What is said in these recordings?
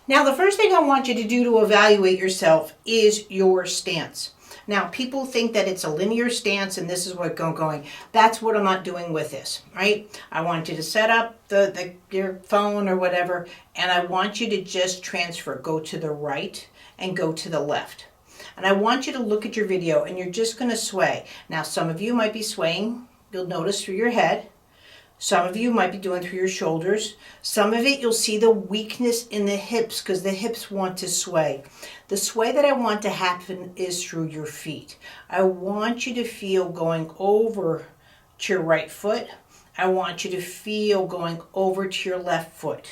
Now, the first thing I want you to do to evaluate yourself is your stance. Now, people think that it's a linear stance and this is what going. That's what I'm not doing with this, right? I want you to set up your phone or whatever, and I want you to just transfer. Go to the right and go to the left. And I want you to look at your video and you're just going to sway. Now, some of you might be swaying, you'll notice, through your head. Some of you might be doing through your shoulders. Some of it, you'll see the weakness in the hips because the hips want to sway. The sway that I want to happen is through your feet. I want you to feel going over to your right foot. I want you to feel going over to your left foot.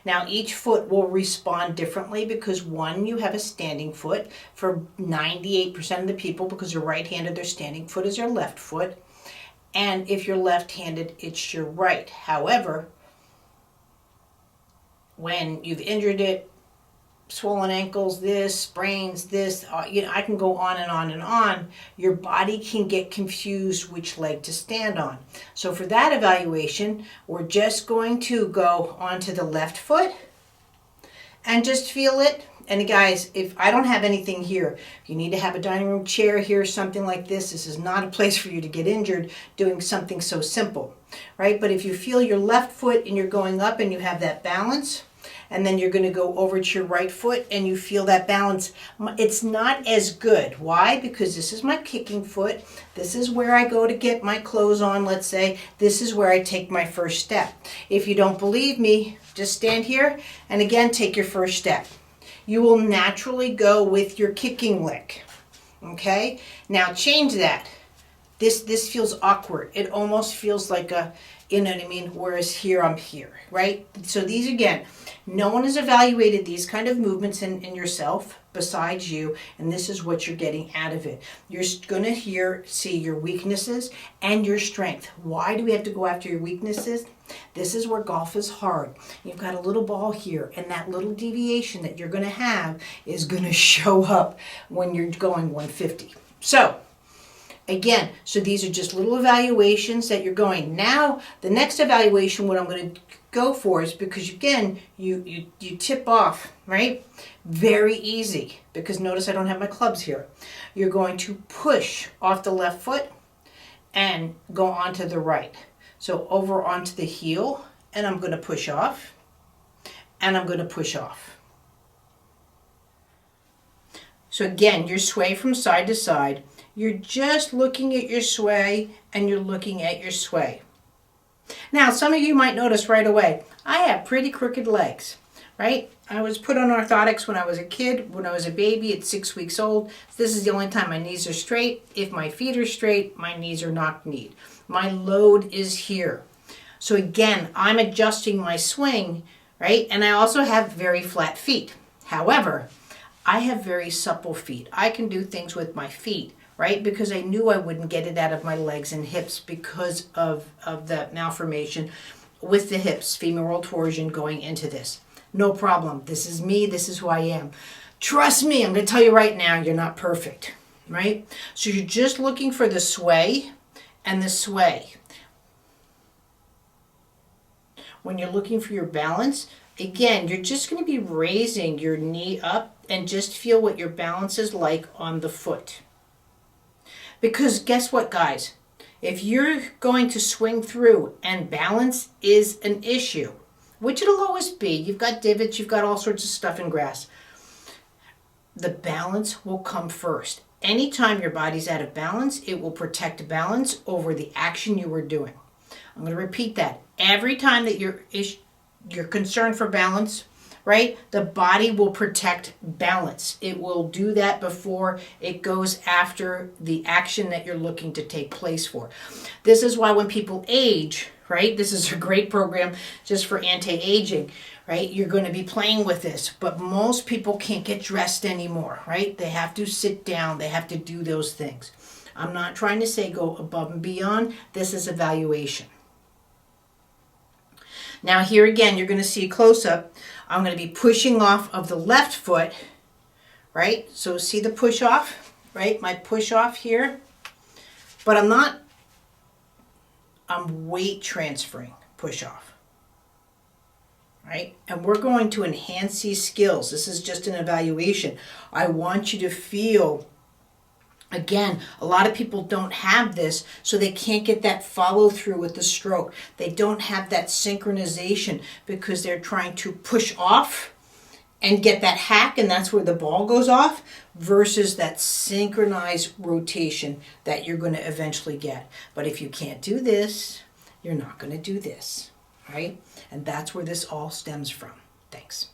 Now, each foot will respond differently because, one, you have a standing foot. For 98% of the people, because they're right-handed, their standing foot is their left foot. And if you're left-handed, it's your right. However, when you've injured it, swollen ankles, this, sprains, this, I can go on and on and on. Your body can get confused which leg to stand on. So for that evaluation, we're just going to go onto the left foot and just feel it. And guys, if I don't have anything here, if you need to have a dining room chair here, something like this is not a place for you to get injured doing something so simple, right? But if you feel your left foot and you're going up and you have that balance, and then you're going to go over to your right foot and you feel that balance, it's not as good. Why? Because this is my kicking foot. This is where I go to get my clothes on, let's say. This is where I take my first step. If you don't believe me, just stand here and again, take your first step. You will naturally go with your kicking leg, okay? Now change that. This feels awkward. It almost feels like a, you know what I mean? Whereas here, I'm here, right? So these, again, no one has evaluated these kind of movements in yourself besides you, and this is what you're getting out of it. You're going to see your weaknesses and your strength. Why do we have to go after your weaknesses? This is where golf is hard. You've got a little ball here, and that little deviation that you're going to have is going to show up when you're going 150. So, again, so these are just little evaluations that you're going. Now, the next evaluation, what I'm going to go for is, because again, you tip off, right? Very easy, because notice I don't have my clubs here. You're going to push off the left foot and go onto the right. So over onto the heel, and I'm going to push off, and I'm going to push off. So again, your sway from side to side. You're just looking at your sway, and you're looking at your sway. Now, some of you might notice right away, I have pretty crooked legs, right? I was put on orthotics when I was a kid, when I was a baby at 6 weeks old. This is the only time my knees are straight. If my feet are straight, my knees are knock-kneed. My load is here. So again, I'm adjusting my swing, right? And I also have very flat feet. However, I have very supple feet. I can do things with my feet, right? Because I knew I wouldn't get it out of my legs and hips because of the malformation with the hips, femoral torsion going into this. No problem. This is me. This is who I am. Trust me, I'm going to tell you right now, you're not perfect, right? So you're just looking for the sway and the sway. When you're looking for your balance, again, you're just going to be raising your knee up and just feel what your balance is like on the foot. Because guess what, guys? If you're going to swing through and balance is an issue, which it'll always be, you've got divots, you've got all sorts of stuff in grass, the balance will come first. Anytime your body's out of balance, it will protect balance over the action you were doing. I'm going to repeat that. Every time that you're concerned for balance, right, the body will protect balance. It will do that before it goes after the action that you're looking to take place for. This is why when people age, right, this is a great program just for anti-aging, right? You're going to be playing with this, but most people can't get dressed anymore, right? They have to sit down. They have to do those things. I'm not trying to say go above and beyond. This is evaluation. Now here again, you're going to see a close-up. I'm going to be pushing off of the left foot, right? So see the push off, right? My push off here. But I'm weight transferring push off. right? And we're going to enhance these skills. This is just an evaluation. I want you to feel, again, a lot of people don't have this, so they can't get that follow through with the stroke. They don't have that synchronization because they're trying to push off and get that hack, and that's where the ball goes off, versus that synchronized rotation that you're going to eventually get. But if you can't do this, you're not going to do this, right? And that's where this all stems from. Thanks.